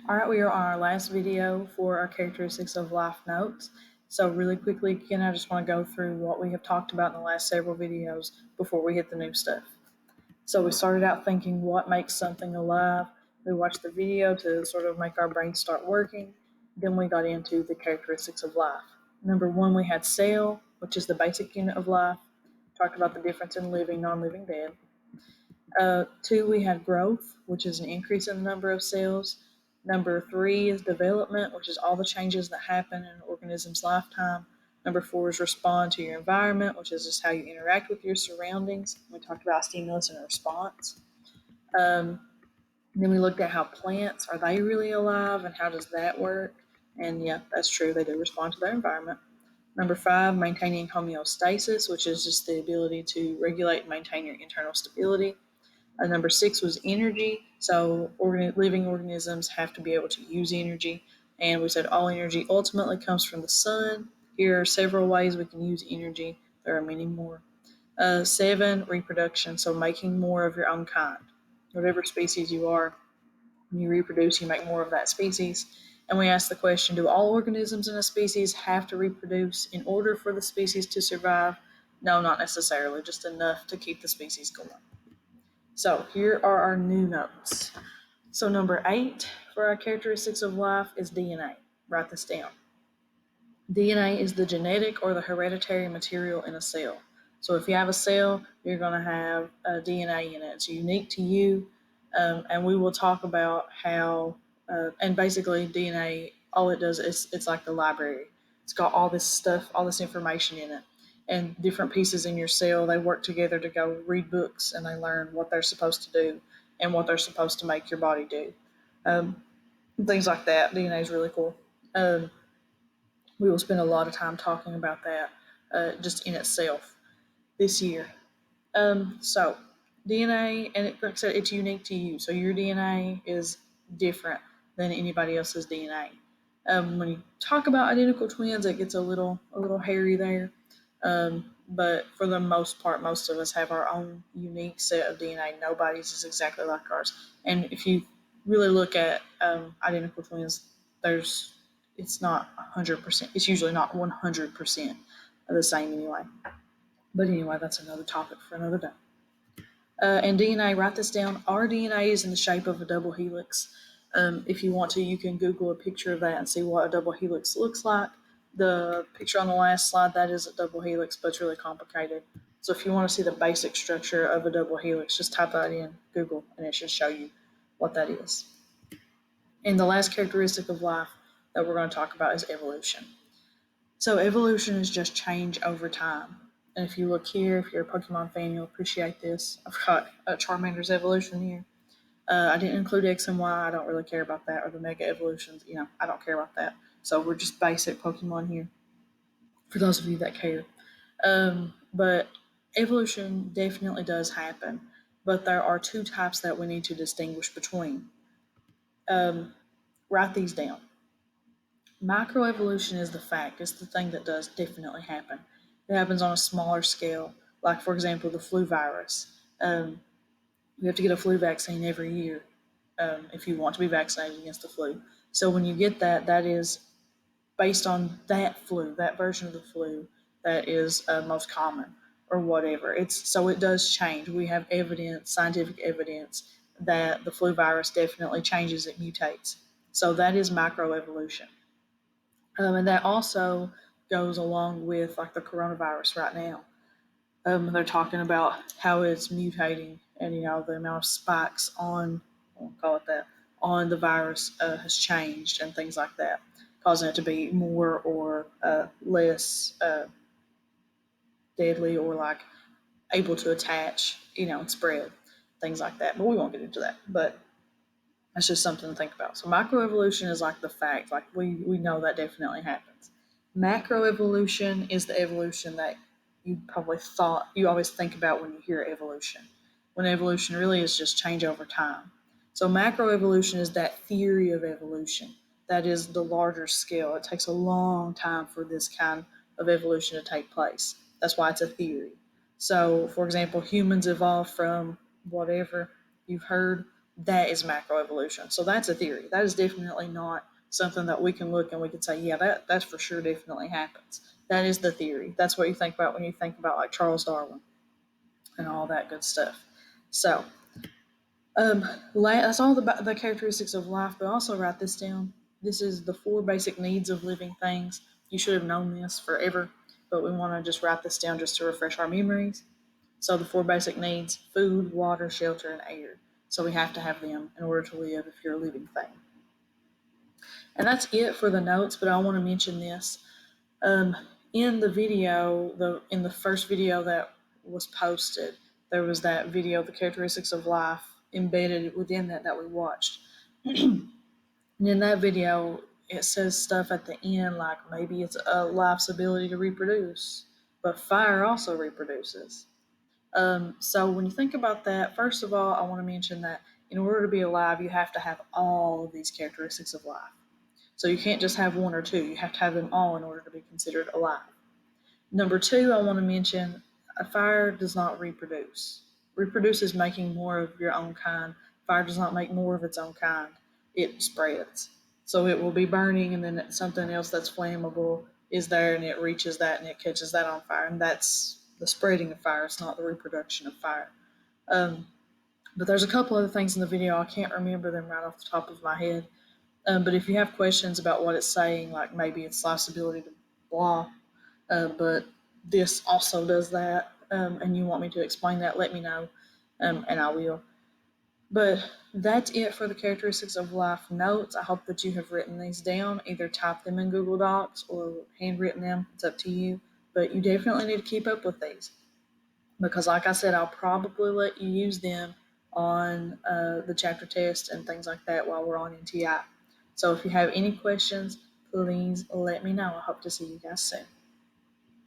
All right, we are on our last video for our characteristics of life notes. So really quickly, again, I just want to go through what we have talked about in the last several videos before we hit the new stuff. So we started out thinking what makes something alive. We watched the video to sort of make our brain start working. Then we got into the characteristics of life. Number one, we had cell, which is the basic unit of life. Talked about the difference in living, non-living, dead. Two, we had growth, which is an increase in the number of cells. Number three is development, which is all the changes that happen in an organism's lifetime. Number four is respond to your environment, which is just how you interact with your surroundings. We talked about stimulus and response. Then we looked at how plants, are they really alive and how does that work? And yeah, that's true. They do respond to their environment. Number five, maintaining homeostasis, which is just the ability to regulate and maintain your internal stability. Number six was energy. So living organisms have to be able to use energy. And we said all energy ultimately comes from the sun. Here are several ways we can use energy. There are many more. Seven, reproduction. So making more of your own kind. Whatever species you are, when you reproduce, you make more of that species. And we asked the question, do all organisms in a species have to reproduce in order for the species to survive? No, not necessarily, just enough to keep the species going. So here are our new notes. So number 8 for our characteristics of life is DNA. Write this down. DNA is the genetic or the hereditary material in a cell. So if you have a cell, you're going to have a DNA in it. It's unique to you, and we will talk about how, and basically DNA, all it does is it's like the library. It's got all this stuff, all this information in it. And different pieces in your cell, they work together to go read books and they learn what they're supposed to do and what they're supposed to make your body do. Things like that. DNA is really cool. We will spend a lot of time talking about that just in itself this year. So DNA, and like I said, it's unique to you. So your DNA is different than anybody else's DNA. When you talk about identical twins, it gets a little hairy there. But for the most part, most of us have our own unique set of DNA. Nobody's is exactly like ours. And if you really look at identical twins, it's not 100%. It's usually not 100% the same anyway. But anyway, that's another topic for another day. And DNA, write this down. Our DNA is in the shape of a double helix. If you want to, you can Google a picture of that and see what a double helix looks like. The picture on the last slide, that is a double helix, but it's really complicated. So if you want to see the basic structure of a double helix, just type that in Google and it should show you what that is. And the last characteristic of life that we're going to talk about is evolution. So evolution is just change over time. And if you look here, if you're a Pokemon fan, you'll appreciate this. I've got Charmander's evolution here. I didn't include X and Y. I don't really care about that. Or the Mega Evolutions. I don't care about that. So we're just basic Pokemon here for those of you that care. But evolution definitely does happen. But there are two types that we need to distinguish between. Write these down. Microevolution is the fact. It's the thing that does definitely happen. It happens on a smaller scale, like, for example, the flu virus. You have to get a flu vaccine every year if you want to be vaccinated against the flu. So when you get that, that is based on that flu, that version of the flu that is most common or whatever. So it does change. We have evidence, scientific evidence, that the flu virus definitely changes, it mutates. So that is microevolution. And that also goes along with like the coronavirus right now. They're talking about how it's mutating and, the amount of spikes we'll call it that, on the virus has changed and things like that, causing it to be more or less deadly or like able to attach, and spread, things like that. But we won't get into that. But that's just something to think about. So microevolution is like the fact, like we know that definitely happens. Macroevolution is the evolution that you probably thought you always think about when you hear evolution, when evolution really is just change over time. So macroevolution is that theory of evolution. That is the larger scale. It takes a long time for this kind of evolution to take place. That's why it's a theory. So, for example, humans evolved from whatever you've heard that is macroevolution. So that's a theory. That is definitely not something that we can look and we can say, yeah, that's for sure definitely happens. That is the theory. That's what you think about when you think about like Charles Darwin and all that good stuff. So that's all the characteristics of life, but also write this down. This is the 4 basic needs of living things. You should have known this forever, but we want to just write this down just to refresh our memories. So the 4 basic needs: food, water, shelter, and air. So we have to have them in order to live if you're a living thing. And that's it for the notes, but I want to mention this. Um, in the video, in the first video that was posted, there was that video, the characteristics of life, embedded within that we watched. And in that video, it says stuff at the end like maybe it's a life's ability to reproduce, but fire also reproduces. So when you think about that, first of all, I want to mention that in order to be alive, you have to have all of these characteristics of life. So you can't just have one or two, you have to have them all in order to be considered alive. Number two, I want to mention a fire does not reproduce. Reproduce is making more of your own kind. Fire does not make more of its own kind. It spreads. So it will be burning, and then something else that's flammable is there, and it reaches that and it catches that on fire. And that's the spreading of fire. It's not the reproduction of fire. Um, but there's a couple other things in the video. I can't remember them right off the top of my head. But if you have questions about what it's saying, like maybe it's life's ability to blah, but this also does that, and you want me to explain that, let me know, and I will. But that's it for the characteristics of life notes. I hope that you have written these down, either type them in Google Docs or handwritten them. It's up to you. But you definitely need to keep up with these because, like I said, I'll probably let you use them on the chapter test and things like that while we're on NTI. So if you have any questions, please let me know. I hope to see you guys soon.